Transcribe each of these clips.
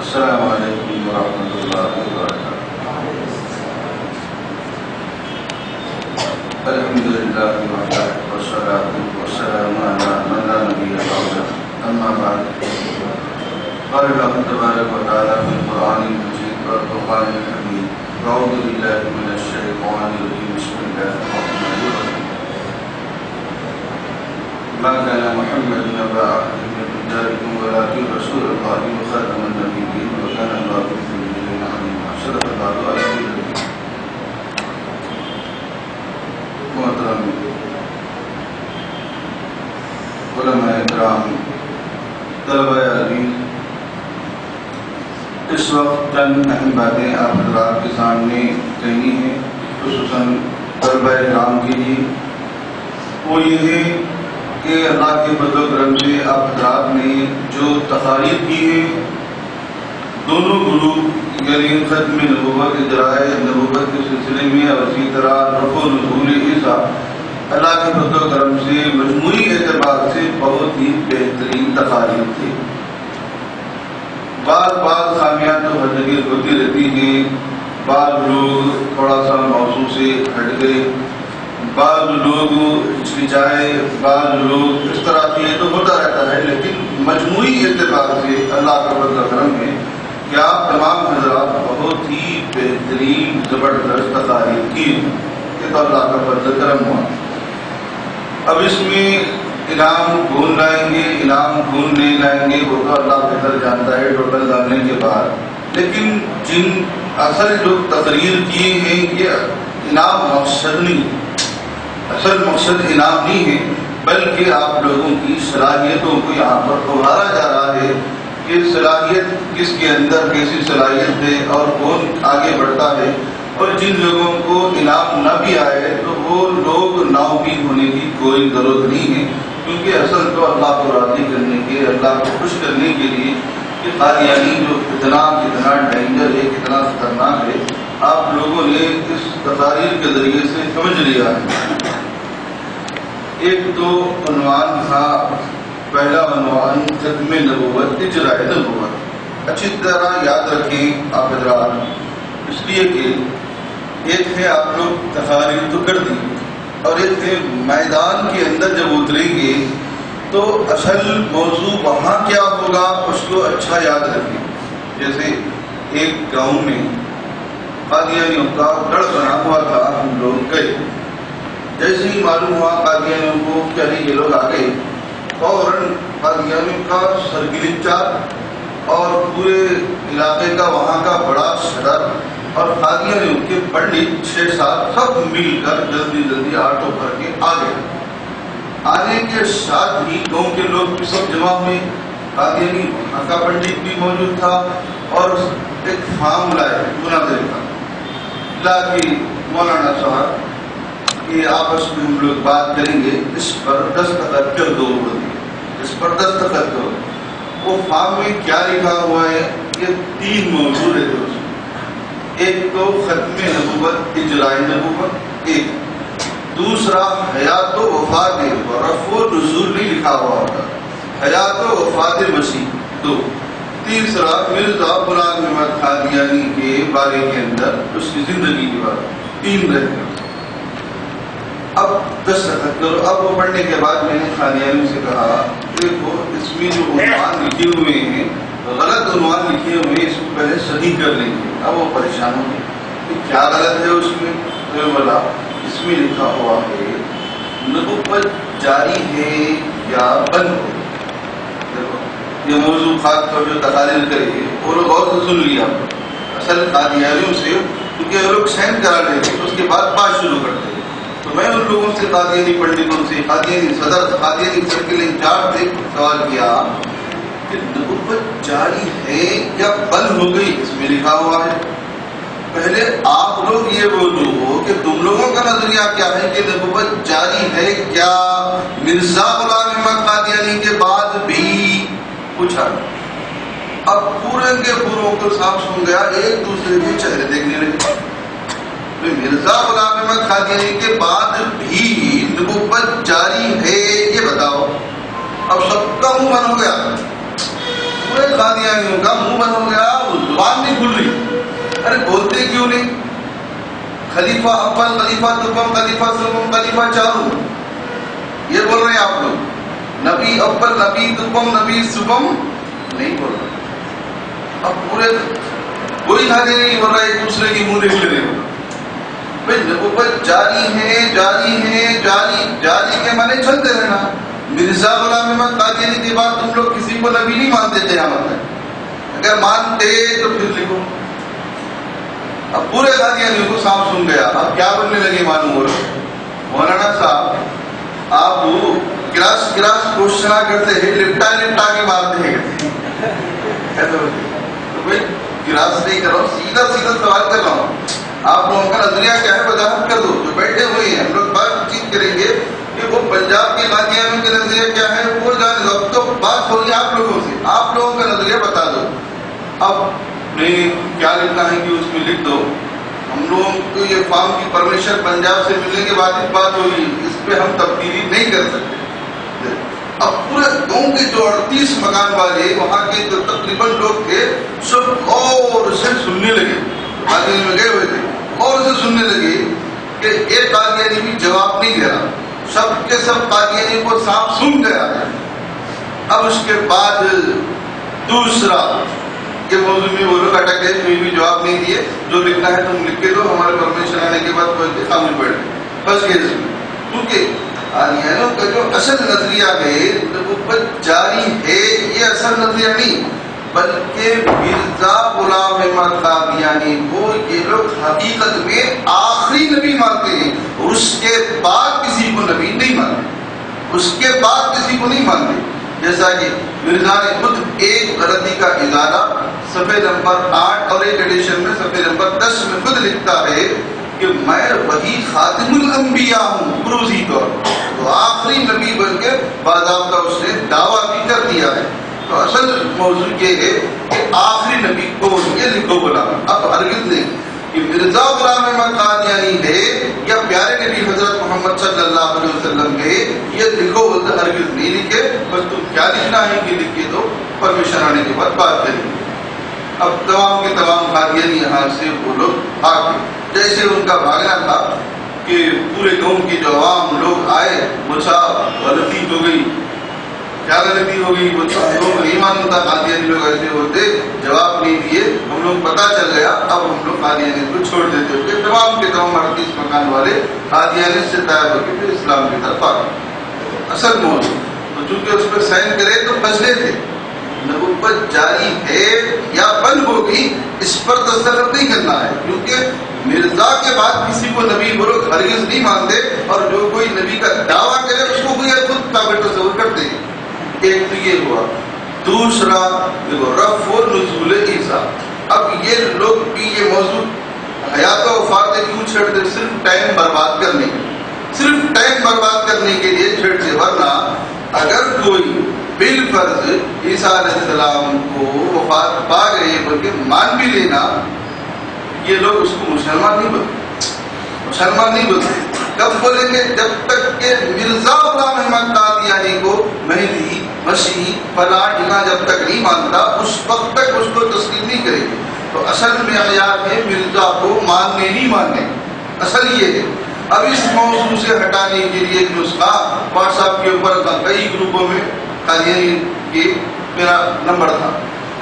السلام علیکم ورحمۃ اللہ وبرکاتہ۔ الحمد للہ وحدہ والصلاۃ والسلام علی من لا نبی بعدہ، اما بعد، قال اللہ تبارک و تعالی فی القرآن المجید والفرقان الحمید، اعوذ باللہ من الشیطان الرجیم، بسم اللہ الرحمن الرحیم۔ ما كان محمد أبا أحد من رجالكم ولكن رسول الله وخاتم النبيين وكان الله بكل شيء عليما، صدق الله العظيم۔ محترم علماء کرام، طلباء عزیز، اس وقت چند اہم باتیں آپ حضرات کے سامنے کہنی ہیں، خصوصاً طلباء کرام کے لیے۔ وہ یہ ہے کہ اللہ کے فضل و کرم سے آپ حضرات نے جو تقاریر کی ہیں دونوں گروپ، یعنی ختم نبوت، اجراء نبوت کے سلسلے میں، اور اسی طرح رفع و نزول عیسیٰ، اللہ کے فضل و کرم سے مجموعی اعتبار سے بہت ہی بہترین تقاریر تھے۔ بعض خامیاں تو ہر جگہ ہوتی رہتی ہیں، بعض لوگ تھوڑا سا موضوع سے ہٹ گئے، بعض لوگ ہچکچائے، بعض لوگ اس طرح سے، تو ہوتا رہتا ہے، لیکن مجموعی اعتبار سے اللہ کا فضل و کرم ہے کہ آپ تمام حضرات بہت ہی بہترین زبردست تقاریر کی، یہ تو اللہ کا فضل و کرم ہوا۔ اب اس میں انعام کون لائیں گے، انعام کون نہیں لائیں گے، وہ تو اللہ بہتر جانتا ہے ٹوٹل جاننے کے بعد، لیکن جن اصل جو تقریر کیے ہیں یہ انعام مقصد نہیں، اصل مقصد انعام نہیں ہے، بلکہ آپ لوگوں کی صلاحیتوں کو یہاں پر ابھارا جا رہا ہے کہ صلاحیت کس کے اندر کیسی صلاحیت ہے اور کون آگے بڑھتا ہے، اور جن لوگوں کو انعام نہ بھی آئے تو وہ لوگ نا امید ہونے کی کوئی ضرورت نہیں ہے، کیونکہ اصل تو اللہ کو راضی کرنے کے، اللہ کو خوش کرنے کے لیے کہ قادیانی جو کتنا ڈینجر ہے، کتنا خطرناک ہے، آپ لوگوں نے اس تقاریر کے ذریعے سے سمجھ لیا ہے۔ ایک تو عنوان تھا، پہلا عنوان ختم نبوت، اجراء نبوت۔ اچھی طرح یاد رکھیں آپ حضرات، اس لیے کہ ایک ہے آپ لوگ تقاریر تو کر دی، اور ایک ہے میدان کے اندر جب اتریں گے تو اصل موضوع وہاں کیا ہوگا اس کو اچھا یاد رکھیں۔ جیسے ایک گاؤں میں قادیانیوں کا ڈر بنا ہوا تھا، ہم لوگ گئے، جیسے ہی معلوم ہوا قادیانیوں کو کہ یہ لوگ آ گئے، فوراً قادیانیوں کا سرگلچار اور پورے علاقے کا وہاں کا بڑا صدر اور قادیانیوں کے پنڈت 6-7 سب مل کر جلدی آٹو بھر کے آ گئے۔ آنے کے ساتھ ہی گاؤں کے لوگ بھی سب جمع ہوئے، قادیانی وہاں کا پنڈت بھی موجود تھا، اور ایک فارم لائے مناظر کا، لا کہ مولانا صاحب کہ آپس میں ہم لوگ بات کریں گے، اس پر دستخط کر دو، اس پر دستخط کرو۔ وہ فارم میں کیا لکھا ہوا ہے، یہ 3 موضوع رہتے اس میں، ایک تو ختم نبوت، اجراء نبوت، ایک دوسرا حیات و وفات، رفع و نزول نہیں لکھا ہوا ہوتا، حیات و وفات مسیح 2، تیسرا مرزا غلام احمد قادیانی کے بارے کے اندر اس کی زندگی کے بارے، 3 رہتے ہیں۔ اب دستخط کرو۔ اب وہ پڑھنے کے بعد میں نے قادیانی سے کہا دیکھو اس میں جو عنوان لکھے ہوئے ہیں غلط عنوان لکھے ہوئے ہیں، اس کو پہلے صحیح کر لیں گے۔ اب وہ پریشان ہو گئے کہ کیا غلط ہے اس میں، تو بولا اس میں لکھا ہوا ہے نبوت جاری ہے یا بند ہو۔ دیکھو یہ موضوع خاص طور جو تقاریر کرے گے وہ لوگ غور سے سن لیا، اصل قادیانیوں سے، کیونکہ وہ لوگ سائن کرا لیتے اس کے بعد بات شروع کرتے۔ تو میں ان لوگوں سے، قادیانی پنڈتوں سے، قادیانی صدر، قادیانی سرکل انچارج سے سوال کیا کہ نبوت جاری ہے یا بند ہو گئی، اس میں لکھا ہوا ہے۔ پہلے آپ لوگ یہ بولو کہ تم لوگوں کا نظریہ کیا ہے کہ نبوت جاری ہے کیا مرزا غلام احمد قادیانی کے بعد بھی، پوچھا۔ اب پورے کے پوروں کو صاف سن گیا، ایک دوسرے کے چہرے دیکھنے لگے۔ مرزا غلام احمد قادیانی کے بعد بھی نبوت جاری ہے یہ بتاؤ۔ اب سب کا منہ بند ہو گیا، پورے قادیانیوں کا منہ بند ہو گیا، زبان نہیں کھل رہی. ارے بولتے کیوں نہیں؟ خلیفہ اول، خلیفہ دوم، خلیفہ سوم، خلیفہ چاروں، یہ بول رہے ہیں آپ لوگ. نبی اول، نبی دوم، نبی سوم نہیں بول رہے. اب پورے کوئی حاجی نہیں بول رہا ایک دوسرے کی منہ دیکھ لے. بھائی نبوت جاری ہے، جاری ہے، جاری جاری کے معنی چلتے رہنا. مرزا غلام احمد قادیانی کے بعد تم لوگ کسی کو نبی نہیں مانتے قیامت میں. اگر مانتے تو پھر لکھو. اب پورے قادیانیوں کو سانپ سن گیا. اب کیا بننے لگے معلوم ہو رہا؟ مولانا صاحب آپ کلاس کوشچنا کرتے ہیں، لپٹا لپٹا کے مارتے ہیں. تو بھائی کلاس نہیں کر رہا ہوں، سیدھا سیدھا سوال کر رہا ہوں. آپ لوگوں کا نظریہ کیا ہے وضاحت کر دو. جو بیٹھے ہوئے ہیں ہم لوگ بات چیت کریں گے کہ وہ پنجاب کے قادیانیوں کے نظریہ کیا ہے وہ جانے دو. اب تو بات ہوگی آپ لوگوں سے، آپ لوگوں کا نظریہ بتا دو. اب نہیں کیا لکھنا ہے کہ اس میں لکھ دو. ہم لوگوں کو یہ فارم کی پرمیشن پنجاب سے ملنے کے بعد اس بات ہوگی، اس پہ ہم تبدیلی نہیں کر سکتے. اب پورے گاؤں کے جو 38 مکان والے وہاں کے جو تقریباً لوگ تھے سب اور سے سننے لگے. قادیانی میں گئے ہوئے تھے اور سے سننے لگے کہ ایک قادیانی بھی جواب نہیں دے رہا. سب کے سب قادیانی کو سانپ سن گیا ہے. اب اس کے بعد دوسرا یہ موضوع میں وہ لوگ اٹک گئے، کوئی بھی جواب نہیں دیے. جو لکھنا ہے تم لکھ کے دو، ہمارے پرمیشن آنے کے بعد کوئی خاموش بیٹھ گئے. بس یہ اس میں کیونکہ قادیانیوں کا جو اصل نظریہ ہے نبوت جاری ہے، یہ اصل نظریہ نہیں بلکہ مرزا غلام احمد قادیانی کو یہ لوگ حقیقت میں آخری نبی مانتے ہیں. اس کے بعد کسی کو نبی نہیں مانتے، اس کے بعد کسی کو نہیں مانتے. جیسا کہ مرزا نے خود ایک غلطی کا ازالہ صفحے نمبر 8 اور ایک ایڈیشن میں صفحے نمبر 10 میں خود لکھتا ہے کہ میں وہی خاتم الانبیاء ہوں عروضی طور پر. تو آخری نبی بن کے باضابطہ اس نے دعویٰ بھی کر دیا ہے. تو اصل موضوع یہ ہے کہ آخری نبی کو یہ لکھو بولا. اب ہرگز نہیں کہ مرزا غلام احمد قادیانی ہے یا پیارے نبی حضرت محمد صلی اللہ علیہ وسلم ہے، یہ لکھو بولتے ہرگز نہیں لکھے. بس تم کیا لکھنا ہے کہ لکھ کے دو، پرمیشن آنے کے بعد بات کریں گے. اب تمام کے تمام قادیانی یہاں سے وہ لوگ بھاگ گئے. جیسے ان کا بھاگنا تھا کہ پورے گاؤں کی جو عوام لوگ آئے، مجھا غلطی ہو گئی. کیا غلطی ہو گئی؟ وہ لوگ نہیں مانتا قادیانی لوگ ایسے ہوتے، جواب نہیں دیے. ہم لوگ پتہ چل گیا، اب ہم لوگ قادیانی کو چھوڑ دیتے ہوئے تمام کے تمام 38 مکان والے قادیانی سے طائب ہو کے پھر اسلام کی طرف آ گئے. اصل موضوع تو چونکہ اس پر سائن کرے تو فیصلے تھے. نبوت جاری ہے یا بند ہوگی اس پر تصرف نہیں کرنا ہے، کیونکہ مرزا کے بعد کسی کو نبی وہ لوگ ہرگز نہیں مانتے. اور جو کوئی نبی کا دعویٰ کرے اس کو کوئی خود قابل تصور کرتے ہیں. ایک تو یہ ہوا. دوسرا دیکھو رفع و نزول عیسیٰ. اب یہ لوگ بھی یہ موضوع حیات و وفات کیوں چھیڑتے؟ صرف ٹائم برباد کرنے کے لیے، صرف ٹائم برباد کرنے کے لیے چھیڑتے. ورنہ اگر کوئی بالفرض عیسیٰ علیہ السلام کو وفات پا گئے بلکہ مان بھی لینا، یہ لوگ اس کو مسلمان نہیں بنتے، مسلمان نہیں بنتے. کب بولیں گے؟ جب تک کہ مرزا غلام احمد قادیانی کو مہدی مسیح فلاں ٹھکاں جب تک نہیں مانتا اس وقت تک اس کو تسلیم نہیں کرے گی. تو اصل معیار ہے مرزا کو ماننے نہیں ماننے، اصل یہ ہے. اب اس موضوع سے ہٹانے کے لیے ایک نسخہ واٹس ایپ کے اوپر کئی گروپوں میں قادیانی کے میرا نمبر تھا.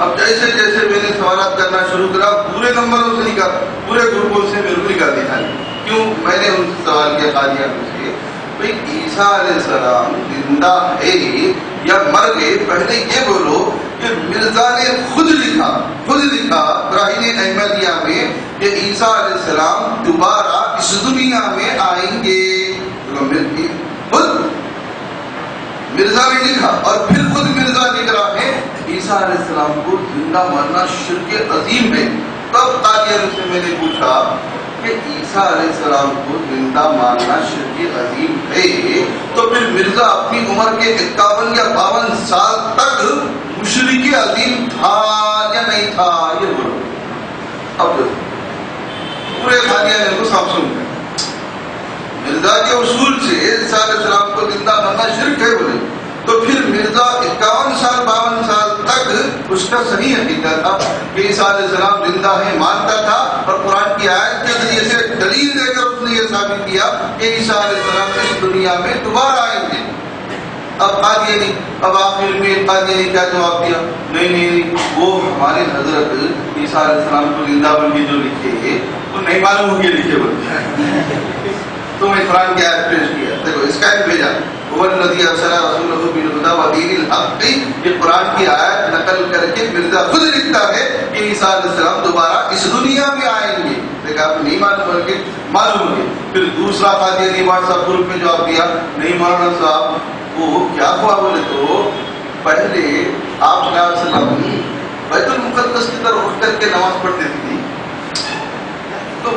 اب جیسے جیسے میں نے سوالات کرنا شروع کرا پورے نمبروں سے نکال، پورے گروپوں سے میرے کو نکال دیا. کیوں؟ میں نے ان سے سوال کیا قادیانی سے، بھائی عیسیٰ علیہ السلام زندہ ہے یا مر گئے؟ پہلے یہ بولو کہ مرزا نے خود لکھا براہین احمدیہ میں کہ عیسیٰ علیہ السلام دوبارہ اس دنیا میں آئیں گے. خود مرزا نے لکھا اور پھر خود مرزا لکھ رہا ہے عیسیٰ علیہ السلام کو زندہ ماننا شرک عظیم ہے. تب قادیانی سے میں نے پوچھا کہ عیسیٰ علیہ السلام کو زندہ ماننا شرک عظیم ہے تو پھر مرزا اپنی عمر کے 51 یا 52 سال تک مشرک عظیم تھا یا نہیں تھا؟ یہ بولو. اب پورے قادیانی کو سب سن گئے. مرزا کے اصول سے عیسیٰ علیہ السلام کو زندہ ماننا شرک ہے بولے، تو پھر مرزا 51 سال 52 سال تک اس کا صحیح عقیدہ تھا کہ عیسیٰ علیہ السلام زندہ ہے، مانتا تھا، اور قرآن کی آیت کے ذریعے سے دلیل دے کر اس نے یہ ثابت کیا کہ عیسیٰ علیہ السلام اس دنیا میں دوبارہ آئیں گے۔ اب قادیانی، اب آخر میں قادیانی کیا جواب دیا؟ نہیں، وہ ہمارے حضرت عیسیٰ علیہ السلام کو زندہ بن کے جو لکھے وہ نہیں معلوم ہو کے لکھے بنتے تو میں قرآن کی آیت پیش کیا، دیکھو اس کا ایک بھیجا هو الذي ارسل رسوله بالهدى ودين الحق، یہ قرآن کی آیت نقل کر کے مرزا خود لکھتا ہے کہ عیسیٰ علیہ السلام دوبارہ اس دنیا میں آئیں گے۔ دیکھا آپ نہیں معلوم ہو کے معلوم ہو گے۔ پھر دوسرا قادیانی واٹس ایپ گروپ میں جواب دیا، نہیں مولانا صاحب وہ کیا ہوا بولے تو پہلے آپ صلی اللہ علیہ وسلم بیت المقدس کی طرف اٹھ کر کے نماز پڑھتے تھے، تو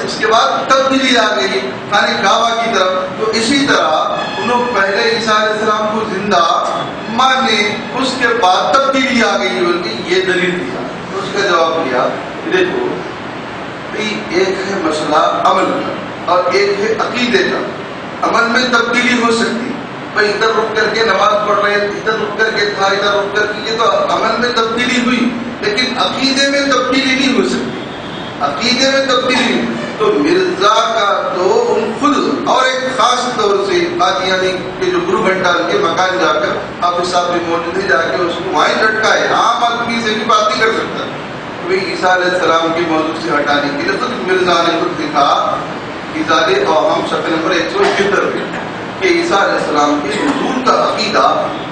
اس کے بعد تبدیلی آ گئی خانہ کعبہ کی طرف۔ تو اسی طرح انہوں پہلے عیسیٰ علیہ السلام کو زندہ مانے، اس کے بعد تبدیلی آ گئی، بلکہ یہ دلیل دیا۔ تو اس کا جواب دیا، دیکھو ایک ہے مسئلہ عمل کا اور ایک ہے عقیدے کا۔ عمل میں تبدیلی ہو سکتی، بھائی ادھر رک کر کے نماز پڑھ رہے، ادھر رک کر کے تھا، ادھر رک کر کے، یہ تو عمل میں تبدیلی ہوئی، لیکن عقیدے میں تبدیلی نہیں ہو سکتی۔ عقیدے میں تبدیلی تو مرزا کا تو ان خود اور ایک خاص طور سے قادیانی کے جو گرو گھنٹہ کے مکان جا کر حافظ صاحب بھی موجود ہے، جا کے اس کو وہیں لٹکا ہے، عام آدمی سے بھی بات نہیں کر سکتا۔ عیسیٰ علیہ السلام کے موضوع سے ہٹانے کے لیے خود مرزا نے خود لکھا اظہار اوہام صفحہ نمبر 171 پہ کہ عیسیٰ علیہ السلام کے نزول کا عقیدہ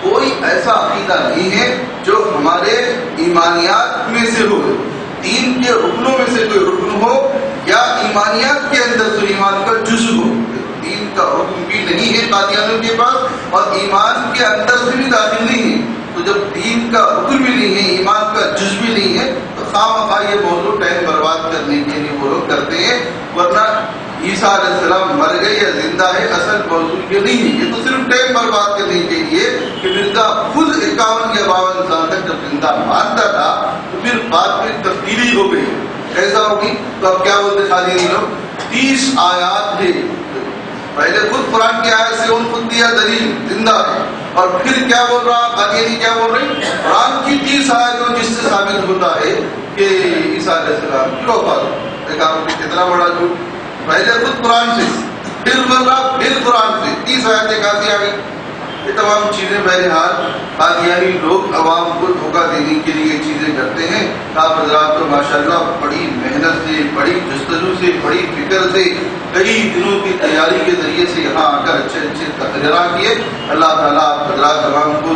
کوئی ایسا عقیدہ نہیں ہے جو ہمارے ایمانیات میں سے ہو، دین کے رکنوں میں سے کوئی رکن ہو یا ایمانیات کے اندر سے ایمان کا جزو ہو۔ دین کا رکن بھی نہیں ہے قادیانیوں کے پاس اور ایمان کے اندر سے بھی داخل نہیں ہے، تو جب دین کا رکن بھی نہیں ہے، ایمان کا جز بھی نہیں ہے، تو خواہ یہ موضوع ٹائم برباد کرنے کے لیے وہ لوگ کرتے ہیں، ورنہ عیسیٰ علیہ السلام مر گئے یا زندہ ہے اصل موضوع یہ نہیں ہے، یہ تو صرف ٹائم برباد کرنے کے لیے کہ مرزا خود 51 یا 52 سال تک جب زندہ مانتا تھا تو پھر بعد میں تبدیلی ہو گئی، ایسا ہوگی۔ تو اب کیا بولتے قادیانی لوگ 30 آیات ہے، پہلے خود قرآن کی آیت سے ان خود دیا دلیل زندہ ہے، اور پھر کیا بول رہا قادیانی، کیا بول رہے قرآن کی 30 آیتوں جس سے ثابت ہوتا ہے کہ عیسیٰ علیہ السلام کی وفات۔ دیکھا آپ نے کتنا بڑا جھوٹ، پہلے خود قرآن سے، پھر بول رہا پھر قرآن سے، 30 آیتیں کہاں سے آ گئی؟ یہ تمام چیزیں بہرحال قادیانی لوگ عوام کو دھوکہ دینے کے لیے چیزیں کرتے ہیں۔ آپ حضرات کو ماشاءاللہ بڑی محنت سے، بڑی جستجو سے، بڑی فکر سے، کئی دنوں کی تیاری کے ذریعے سے یہاں آ کر اچھے تقریرات کیے۔ اللہ تعالیٰ آپ حضرات تمام کو،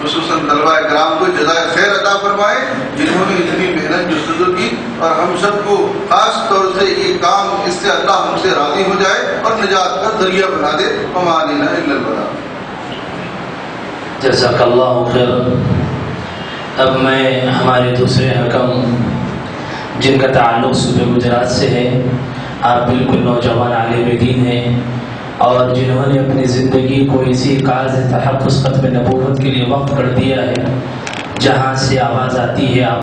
خصوصاً طلباء کرام کو جزائے خیر عطا فرمائے جنہوں نے اتنی محنت جستجو کی، اور ہم سب کو خاص طور سے یہ کام اس سے اللہ ہم سے راضی ہو جائے اور نجات کا ذریعہ بنا دے۔ وما علینا الا البلاغ۔ جزاک اللہ خیر۔ اب میں ہمارے دوسرے حکم جن کا تعلق صوبے گجرات سے ہے، آپ بالکل نوجوان عالم دین ہیں اور جنہوں نے اپنی زندگی کو اسی کاز تحفظ ختم نبوت کے لیے وقف کر دیا ہے، جہاں سے آواز آتی ہے